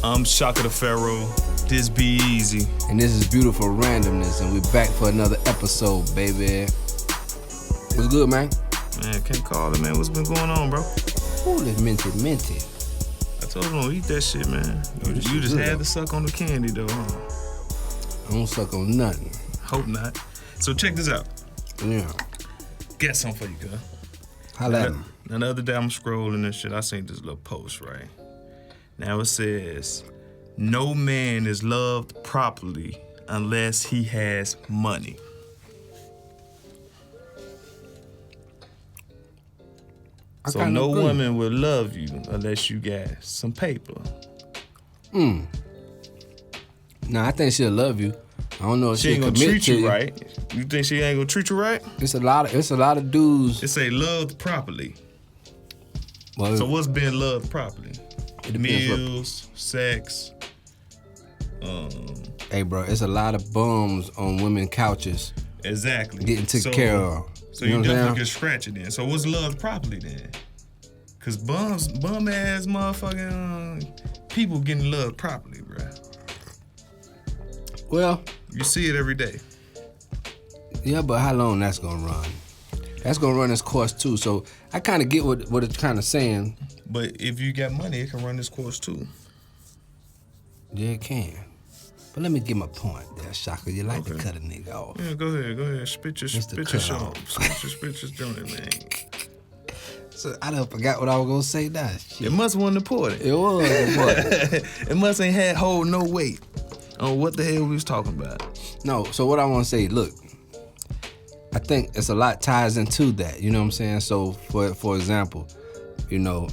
I'm Shaka Da Pharoah. This B-Ezzy. And this is Beautiful Randomness, and we're back for another episode, baby. What's good, man? Man, can't call it, man. What's been going on, bro? Ooh, it's minty. I told you don't eat that shit, man. You just had to suck on the candy, though, huh? I don't suck on nothing. Hope not. So check this out. Yeah. Got something for you, girl. Holla at him. Now, the other day I'm scrolling and shit. I seen this little post, right? Now it says, no man is loved properly unless he has money. So no woman will love you unless you got some paper. Nah, I think she'll love you. I don't know if she ain't gonna treat you right. You think she ain't gonna treat you right? It's a lot of dudes. It say loved properly. Well, so what's being loved properly? It Meals, sex. Hey, bro, it's a lot of bums on women couches. Exactly. Getting taken care of. So you definitely can scratch it then. So what's loved properly then? Cause bum ass motherfucking people getting loved properly, bro. Well, you see it every day. Yeah, but how long that's gonna run? That's gonna run its course too. So I kind of get what it's kind of saying. But if you got money, it can run this course too. Yeah, it can. But let me get my point there, Shaka. You like to cut a nigga off. Yeah, go ahead. Spit your shit. Spit your joint, man. So I done forgot what I was gonna say now. Shit. It must wasn't important. It was important. It must ain't hold no weight on what the hell we was talking about. No, so what I want to say, look, I think it's a lot ties into that. You know what I'm saying? So for example, you know,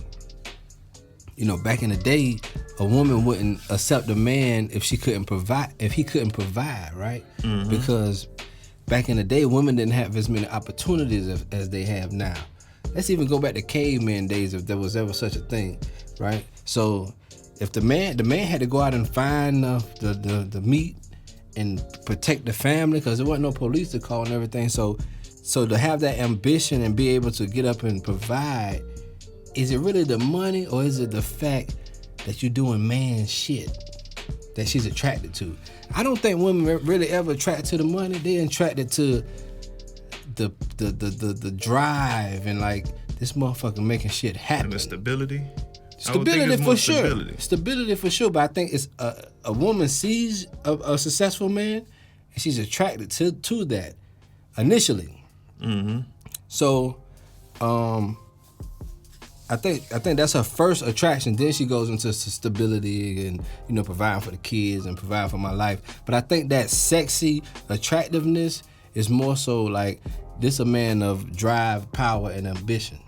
back in the day, a woman wouldn't accept a man if he couldn't provide, right? Mm-hmm. Because back in the day, women didn't have as many opportunities as they have now. Let's even go back to caveman days, if there was ever such a thing, right? So if the man had to go out and find the meat and protect the family, because there wasn't no police to call and everything. So to have that ambition and be able to get up and provide, is it really the money or is it the fact that you're doing man shit that she's attracted to? I don't think women really ever attracted to the money. They're attracted to the drive and like this motherfucker making shit happen. And the stability. Stability for sure. Stability for sure. But I think it's a woman sees a successful man and she's attracted to that initially. Mm-hmm. So, I think that's her first attraction. Then she goes into stability and providing for the kids and providing for my life. But I think that sexy attractiveness is more so like this a man of drive, power, and ambition.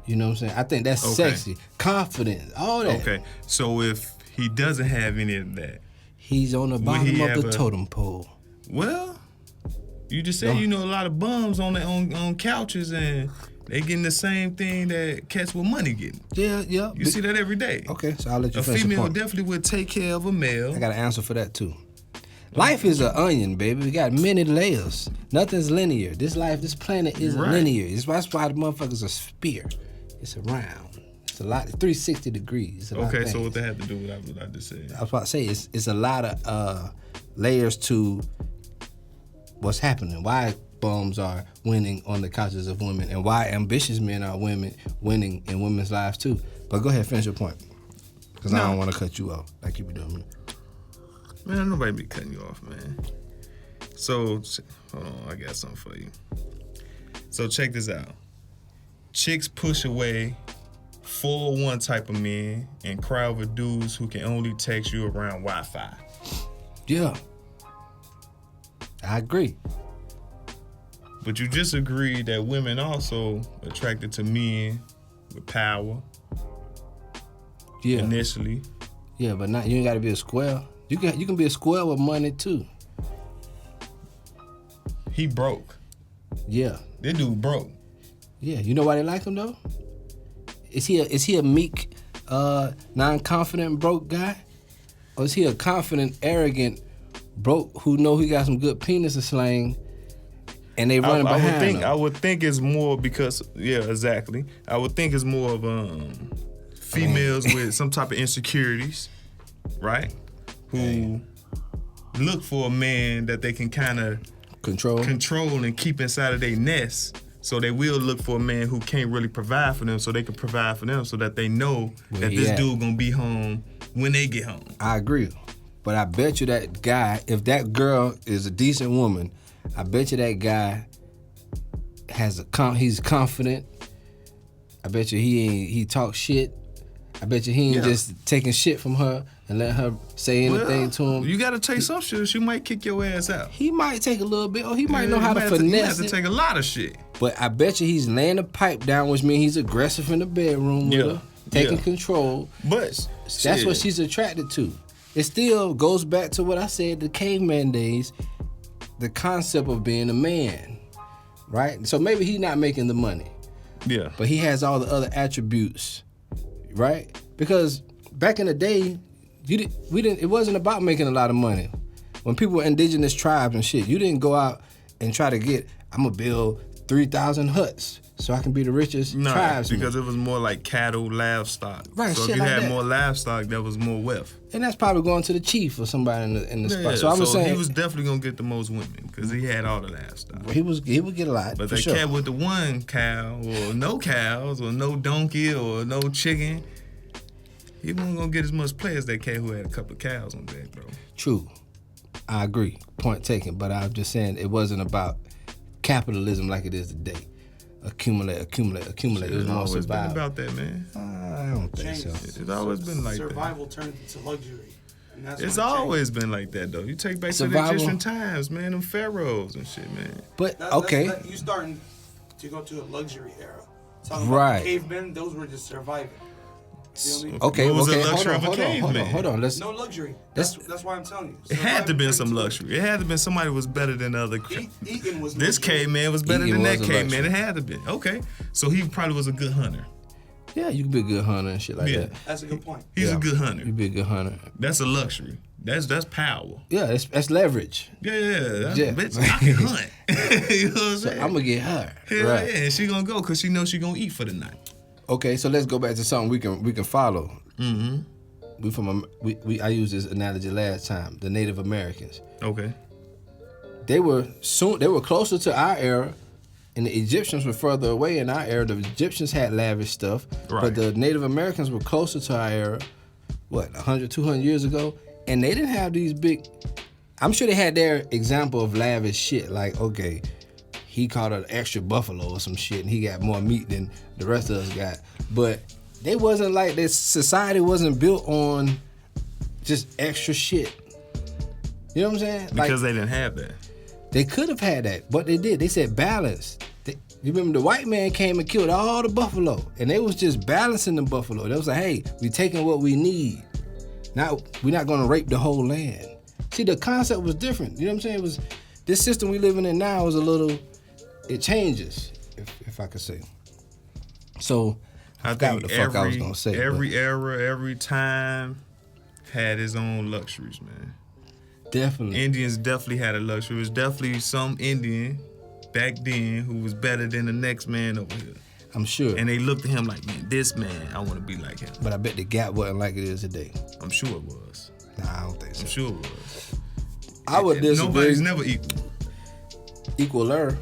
You know what I'm saying? I think that's sexy, confidence, all that. Okay, so if he doesn't have any of that, he's on the bottom of the totem pole. Well, you just said a lot of bums on couches and they getting the same thing that cats with money getting. Yeah. You see that every day. Okay, so I'll let you finish. A female definitely would take care of a male. I got an answer for that too. Life is an onion, baby. We got many layers. Nothing's linear. This planet isn't linear. That's why the motherfucker's a spear. It's a round. It's a lot. 360 degrees. Okay, so what that have to do with what I just said? I was about to say it's a lot of layers to what's happening. Why bums are winning on the couches of women, and why ambitious men are winning in women's lives too. But go ahead, finish your point, because I don't want to cut you off like you be doing. Man, nobody be cutting you off, man. So, hold on, I got something for you. So check this out. Chicks push away 401 type of men and cry over dudes who can only text you around Wi-Fi. Yeah. I agree. But you just agreed that women also attracted to men with power. Yeah. Initially. Yeah, but not you ain't gotta be a square. You can be a square with money too. He broke. Yeah. That dude broke. Yeah. You know why they like him though? Is he a meek, non-confident broke guy? Or is he a confident, arrogant broke who know he got some good penis to slang and they running behind him? I would think it's more because, yeah, exactly. I would think it's more of females with some type of insecurities. right? Who look for a man that they can kind of control and keep inside of their nest. So they will look for a man who can't really provide for them, so they can provide for them, so that they know that this dude gonna be home when they get home. I agree, but I bet you that guy, if that girl is a decent woman, I bet you that guy he's confident. I bet you he talks shit. I bet you he ain't just taking shit from her and let her say anything to him. You gotta take some shit. She might kick your ass out. He might take a little bit, or he might know how to finesse it. He has to take a lot of shit. But I bet you he's laying the pipe down, which means he's aggressive in the bedroom with her, taking control. But that's what she's attracted to. It still goes back to what I said, the caveman days, the concept of being a man, right? So maybe he's not making the money. Yeah. But he has all the other attributes, right? Because back in the day, it wasn't about making a lot of money. When people were indigenous tribes and shit, you didn't go out and try to get, I'm gonna build 3,000 huts so I can be the richest tribesman. Because it was more like cattle, livestock. Right, so shit if you like had that. more livestock, that was more wealth. And that's probably going to the chief or somebody in the spot. So I was saying he was definitely gonna get the most women because he had all the livestock. He would get a lot. But for that sure. cat with the one cow or no cows or no donkey or no chicken, he wasn't gonna get as much play as that cat who had a couple of cows on deck, bro. True. I agree. Point taken. But I'm just saying it wasn't about capitalism like it is today. Accumulate. It was more always been survival. about that, man. I don't think so. It's always been like survival turned into luxury. And that's It's always been like that, though. You take back to the Egyptian times, man, them pharaohs and shit, man. But, you starting to go to a luxury era. Talking Right. about cavemen, those were just surviving. You know what I mean? Okay, What was the hold luxury on, of a caveman? hold on. No luxury. That's why I'm telling you. It had to been some luxury. It had to been somebody who was better than the other. Eating was This luxury. caveman was better Eating than that was a caveman. luxury. It had to be. Okay. So he probably was a good hunter. Yeah, you can be a good hunter and shit like that. That's a good point. He's a good hunter. You be a good hunter. That's a luxury. That's power. Yeah, that's leverage. Yeah. Yeah. Bitch, I can hunt. You know what I'm saying? I'm gonna get her. Hell Right. yeah, and she gonna go because she knows she gonna eat for the night. Okay, so let's go back to something we can follow. Mm-hmm. I used this analogy last time. The Native Americans. Okay. They were closer to our era, and the Egyptians were further away in our era. The Egyptians had lavish stuff, Right. but the Native Americans were closer to our era. What, 100, 200 years ago, and they didn't have these big. I'm sure they had their example of lavish shit. Like, okay, he caught an extra buffalo or some shit, and he got more meat than the rest of us got. But they wasn't like this. Society wasn't built on just extra shit. You know what I'm saying? Because they didn't have that. They could have had that, but they did. They said balance. You remember the white man came and killed all the buffalo, and they was just balancing the buffalo. They was like, hey, we taking what we need. Now we're not gonna rape the whole land. See, the concept was different. You know what I'm saying? It was this system we living in now is a little. It changes, if I could say. So I forgot what the fuck I was gonna say. Every era, every time had his own luxuries, man. Definitely. Indians definitely had a luxury. It was definitely some Indian back then who was better than the next man over here. I'm sure. And they looked at him like, man, this man, I want to be like him. But I bet the gap wasn't like it is today. I'm sure it was. Nah, I don't think so. I'm sure it was. I would disagree. Nobody's never equal. Equaler.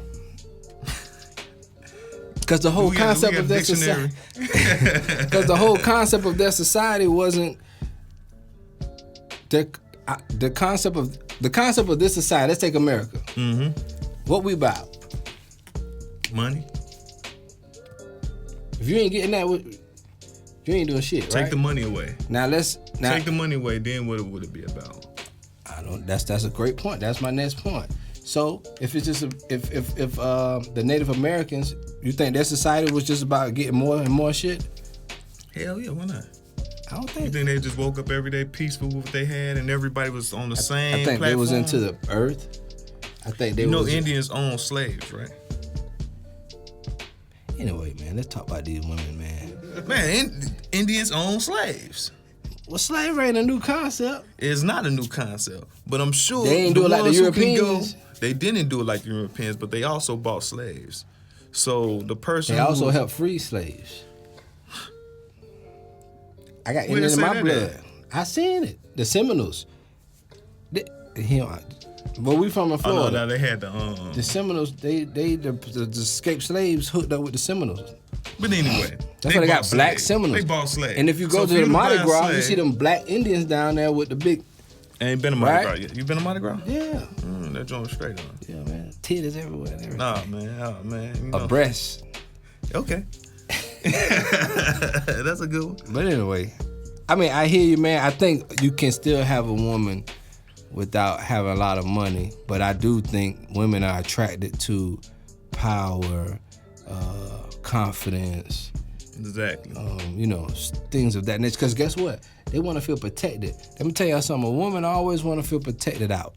Because the whole concept of their society. Because the whole concept of their society wasn't the concept of this society. Let's take America. Mm-hmm. What we about? Money. If you ain't getting that, you ain't doing shit. Take right? the money away. Take the money away. Then what would it be about? I don't. That's a great point. That's my next point. So if it's just if the Native Americans, you think their society was just about getting more and more shit? Hell yeah, why not? I don't You think. think they just woke up every day peaceful with what they had and everybody was on the same I think platform? they was into the earth. I think they was. Indians own slaves, right? Anyway, man, let's talk about these women, man. Man, Indians own slaves. Well, slavery ain't a new concept. It's not a new concept, but I'm sure They ain't do it like the ones who can Europeans. They didn't do it like the Europeans, but they also bought slaves. So the person They also helped free slaves. I got Indian in my blood. I seen it. The Seminoles. Where we from in Oh no, Florida. no, they had the The Seminoles, the escaped slaves hooked up with the Seminoles. But anyway, That's why they got bought black slaves. Seminoles. They bought slaves. And if you go So to the you Mardi buy a Gras, you slave- see them black Indians down there with the big. I ain't been to Mardi Right? Gras yet. You been to Mardi Gras? Yeah. That joint straight on. Yeah, man. Titties everywhere. And everything. Nah, man. Oh, man. You know. A breast. Okay. That's a good one. But anyway, I mean, I hear you, man. I think you can still have a woman without having a lot of money, but I do think women are attracted to power, confidence, Exactly. things of that nature. Because guess what? They want to feel protected. Let me tell y'all something. A woman always want to feel protected out.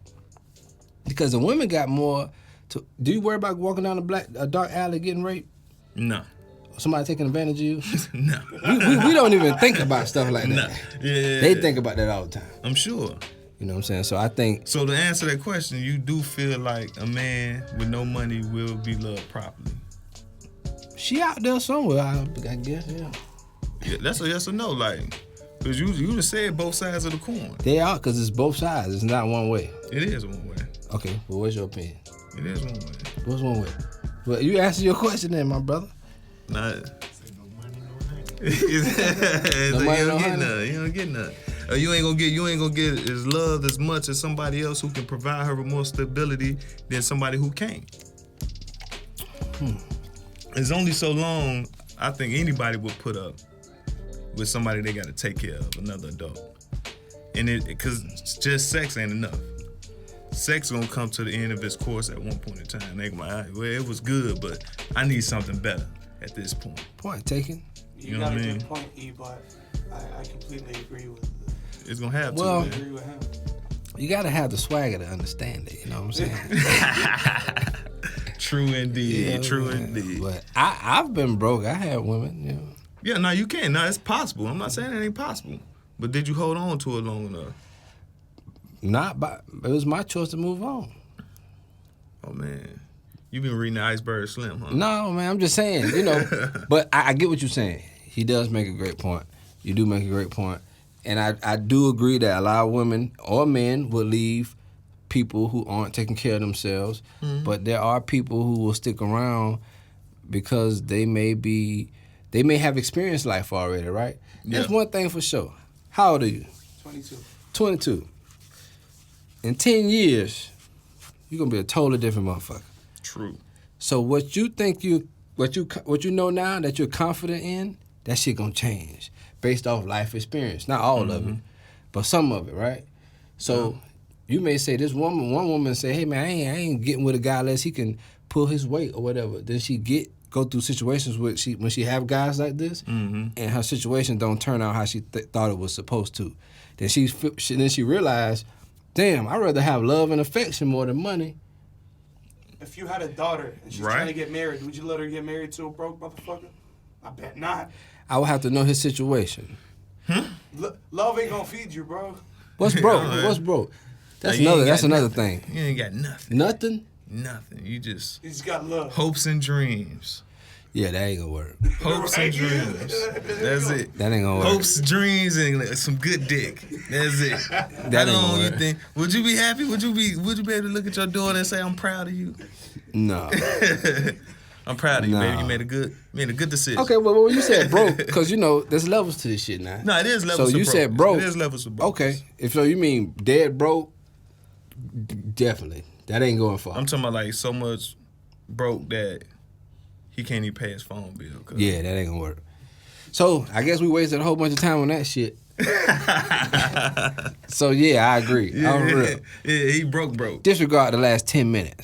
Because a woman got more to... Do you worry about walking down a dark alley getting raped? No. Somebody taking advantage of you? No. we don't even think about stuff like that. No. Yeah. They think about that all the time. I'm sure. You know what I'm saying? So I think... So to answer that question, you do feel like a man with no money will be loved properly? She out there somewhere, I guess, yeah. Yeah, that's a yes or no, like, because you just said both sides of the coin. They are, because it's both sides. It's not one way. It is one way. Okay, well, what's your opinion? It is one way. What's one way? Well, you answer your question then, my brother. Nah. No money, no honey. You money, no don't get honey. none. You don't get none. You ain't gonna get as loved as much as somebody else who can provide her with more stability than somebody who can't. It's only so long I think anybody would put up with somebody they got to take care of, another adult. And because just sex ain't enough. Sex gonna come to the end of its course at one point in time. They gonna be like, well, it was good, but I need something better at this point. Point taken. You know got what a I mean? good point, E, but I completely agree with It's gonna have Well- to. I Man. agree with him. You got to have the swagger to understand it, you know what I'm saying? True indeed. Yeah, True man. indeed. But I've been broke. I had women, you know. Yeah, no, you can. No, it's possible. I'm not saying it ain't possible. But did you hold on to it long enough? It was my choice to move on. Oh man, you been reading the Iceberg Slim, huh? No, man, I'm just saying, But I get what you're saying. He does make a great point. You do make a great point. And I do agree that a lot of women or men will leave people who aren't taking care of themselves. Mm-hmm. But there are people who will stick around because they may have experienced life already, right? Yeah. That's one thing for sure. How old are you? 22. 22. In 10 years, you're gonna be a totally different motherfucker. True. So what you think what you know now that you're confident in, that shit gonna change based off life experience. Not all of it, but some of it, right? So you may say one woman say, hey man, I ain't getting with a guy unless he can pull his weight or whatever. Then she go through situations when she have guys like this, and her situation don't turn out how she thought it was supposed to. Then she realized, damn, I'd rather have love and affection more than money. If you had a daughter and she's Right. trying to get married, would you let her get married to a broke motherfucker? I bet not. I would have to know his situation. Love ain't gonna feed you, bro. What's broke? Yeah, What's broke? That's Now, you ain't That's got another nothing. thing. You ain't got nothing. Nothing? Nothing. You just You just got love. hopes and dreams. Yeah, that ain't gonna work. Hopes and dreams. That's it. That ain't gonna work. Hopes, dreams, and some good dick. That's it. That How ain't gonna long you work. think? Would you be happy? Would you be able to look at your daughter and say, "I'm proud of you"? No. I'm proud of you, baby. Nah. You made a good decision. Okay, well, when you said broke, because there's levels to this shit now. No, it is levels. So you of said broke. It is levels of broke. Okay, if so, you mean dead broke? Definitely, that ain't going far. I'm talking about like so much broke that he can't even pay his phone bill. Yeah, that ain't gonna work. So I guess we wasted a whole bunch of time on that shit. So yeah, I agree. I'm real. Yeah, he broke. Disregard the last 10 minutes.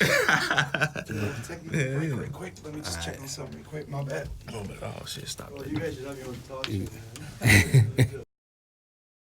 Take me quick. Let me just check on something quick. My bad. Oh shit! Stop Well, that. you guys should not be able to talk shit, man.